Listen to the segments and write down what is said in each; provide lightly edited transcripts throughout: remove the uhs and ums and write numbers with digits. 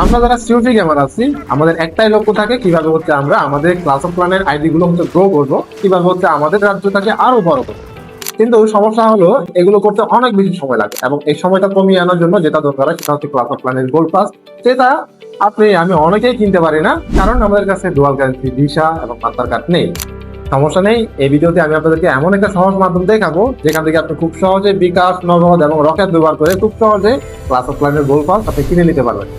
আমরা যারা COC gamer আছি, আমাদের একটাই লক্ষ্য থাকে কিভাবে হচ্ছে আমরা আমাদের ক্লাস অফ ক্লানের আইডি গুলো হচ্ছে গ্রো করবো, কিভাবে হচ্ছে আমাদের রাজ্যটাকে আরো বড় করবো। কিন্তু সমস্যা হলো এগুলো করতে অনেক বেশি সময় লাগে, এবং এই সময়টা কমিয়ে আনার জন্য যেটা দরকার হয় সেটা হচ্ছে ক্লাস অফ ক্লানের গোল্ড পাস। যেটা আমি অনেকেই কিনতে পারি না, কারণ আমাদের কাছে ডুয়াল কারেন্সি ভিসা এবং মাস্টার কার্ড নেই। সমস্যা নেই, এই ভিডিওতে আমি আপনাদেরকে এমন একটা সহজ মাধ্যম দেখাবো যেখান থেকে আপনি খুব সহজে বিকাশ, নগদ এবং রকেট ব্যবহার করে খুব সহজে ক্লাস অফ ক্লানের গোল্ড পাস আপনি কিনে নিতে পারবেন।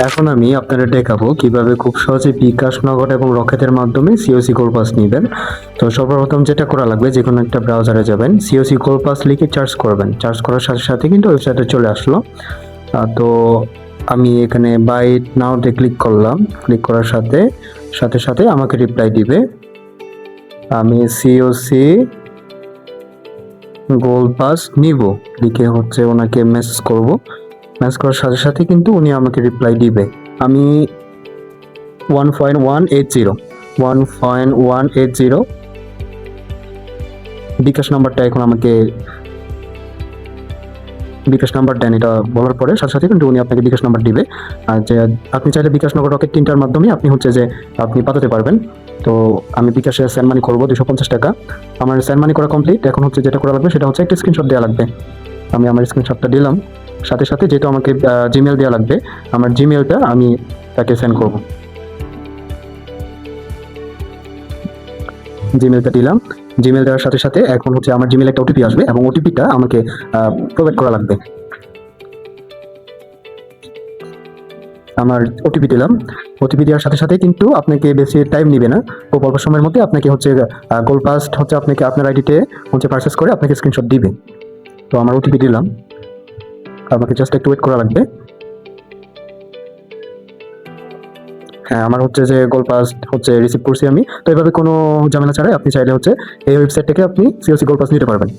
এখন আমি আপনাদের দেখাবো কিভাবে খুব সহজে বিকাশ, নগদ এবং রকেটের মাধ্যমে সিওসি গোল্ড পাস নেবেন। তো সর্বপ্রথম যেটা করা লাগবে, যে কোনো একটা ব্রাউজারে যাবেন, সিওসি গোল্ড পাস লিখে চার্জ করবেন। চার্জ করার সাথে সাথে কিন্তু ওয়েবসাইটে চলে আসলো। তো আমি এখানে বাই নাওতে ক্লিক করলাম। ক্লিক করার সাথে সাথে সাথে আমাকে রিপ্লাই দিবে। আমি সিওসি গোল্ড পাস নিব লিখে হচ্ছে ওনাকে মেসেজ করব। ম্যাচ করার সাথে সাথে কিন্তু উনি আমাকে রিপ্লাই দিবে। আমি 1.180 বিকাশ নাম্বারটা এখন আমাকে বিকাশ নাম্বার দেন। এটা বলার পরে সাথে সাথে কিন্তু উনি আপনাকে বিকাশ নাম্বার দিবে। আর যে আপনি চাইলে বিকাশ নগর রকেট তিনটার মাধ্যমে আপনি হচ্ছে যে আপনি পাঠাতে পারবেন। তো আমি বিকাশে সেন্ড মানি করবো 250 টাকা। আমার সেন্ড মানি করা কমপ্লিট। এখন হচ্ছে যেটা করা লাগবে সেটা হচ্ছে একটা স্ক্রিনশট দেওয়া লাগবে। আমি আমার স্ক্রিনশটটা দিলাম। সাথে সাথে যেহেতু আমাকে জিমেল দেওয়া লাগবে, আমার জিমেলটা আমি তাকে সেন্ড করব। জিমেলটা দিলাম। জিমেল দেওয়ার সাথে সাথে এখন হচ্ছে আমার জিমেলে একটা ওটিপি আসবে, এবং ওটিপিটা আমাকে প্রোভাইড করা লাগবে। আমার ওটিপি দিলাম। ওটিপি দেওয়ার সাথে সাথে কিন্তু আপনাকে বেশি টাইম নেবে না, খুব অল্প সময়ের মধ্যে আপনাকে হচ্ছে গোল্ড পাস হচ্ছে আপনাকে আপনার আইডিতে হচ্ছে পারচেস করে আপনাকে স্ক্রিনশট দিবে। তো আমার ওটিপি দিলাম, আমাকে জাস্ট একটু ওয়েট করা লাগবে। হ্যাঁ, আমার হচ্ছে যে গোল্ড পাস হচ্ছে রিসিভ করছি আমি। তো এভাবে কোনো ঝামেলা ছাড়াই আপনি চাইলে হচ্ছে এই ওয়েবসাইট থেকে আপনি সিওসি গোল্ড পাস নিতে পারবেন।